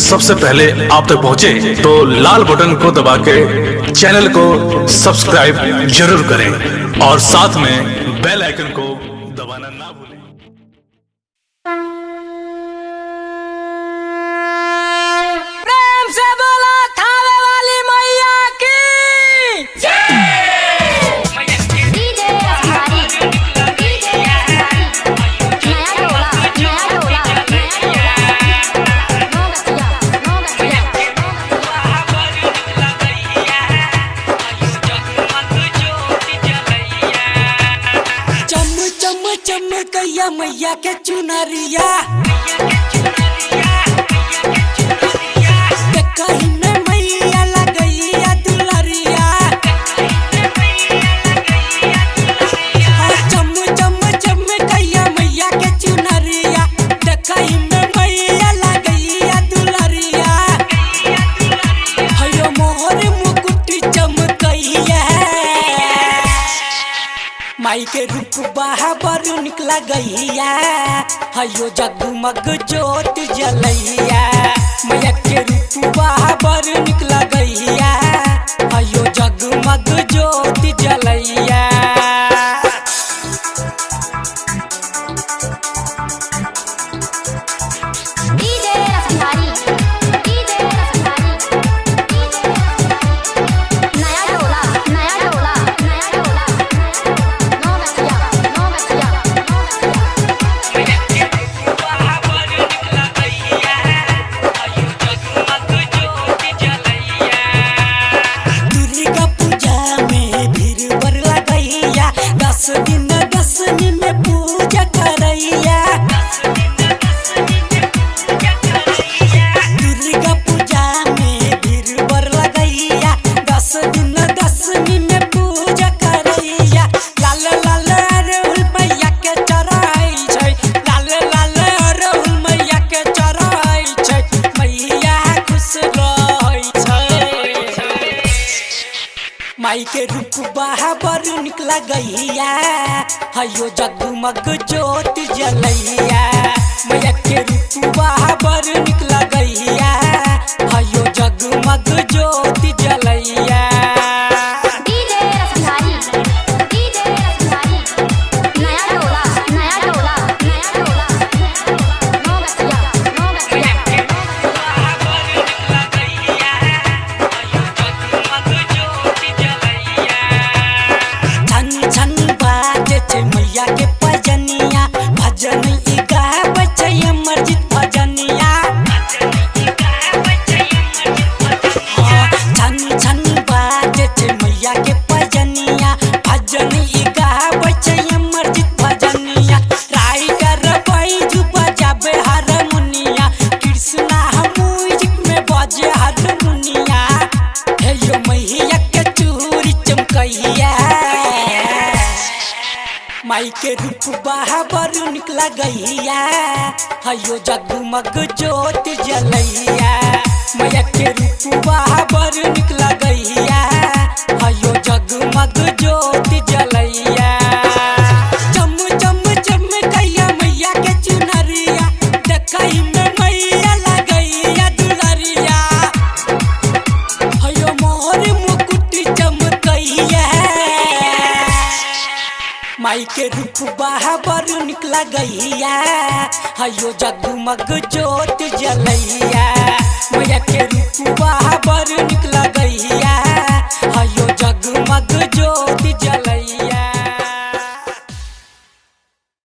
सबसे पहले आप तक पहुंचे तो लाल बटन को दबा के चैनल को सब्सक्राइब जरूर करें और साथ में बेल आइकन को दबाना ना भूलें। प्रेम से बोला थावे वाली मैया की डीजे असमारी डीजे असमारी नया डोला नो गतिया चम चम चमकैया मैया के चुनरिया कहीं में मैया लगैया दुलरिया चम चम चमकैया मैया के चुनरिया कहीं में मैया लगैया दुलरिया हयो मोहर मुकुट चमकैया माई के रूप बहाबर निकला गैया हयो जगमग ज्योत जलैया मैया के रूप बहाबर निकला गैया हयो जगमग ज्योत जलैया डीजे असमारी डीजे असमारी नया डोला नो गतिया दुर्गा पूजा में भीड़ बड़ लगैया 10 दिन में पूजा करैया दुर्गा पूजा में भीड़ बड़ लगैया 10 दिन में पूजा करैया लाल लाल अरहुल मैया के चढ़ाई छै लाल लाल अरहुल मैया के चढ़ाई छै मैया खुश रहै छै माई के रूप बहाबर निकला गैया हयो जगमग ज्योत जलैया मैया के रूप बहाबर निकला गैया हयो जगमग ज्योत जलैया डीजे असमारी नया डोला नो गतिया छन छन बाजे छै मैया के भजनिया भजन ई गाबै छै अमरजीत भजनिया छन छन बाजे छै मैया के भजनिया भजन ई गाबै छै अमरजीत भजनिया राइटर बैजू बजाबे हारमोनिया कृष्णा म्यूजिक में बजे हारमोनिया हे यो मैया के चूड़ी चमकैया माई के रूप बहाबर निकला गैया हयो जगमग ज्योत जलैया मैया के रूप बहाबर निकला गैया हयो जगमग ज्योत जलैया चम चम चमकैया मैया के चुनरिया देखै में मैया लगैया दुलरिया हयो मोहर मुकुट चमकैया माई के रूप बहाबर निकला गैया हयो जगमग ज्योत जलैया मैया के रूप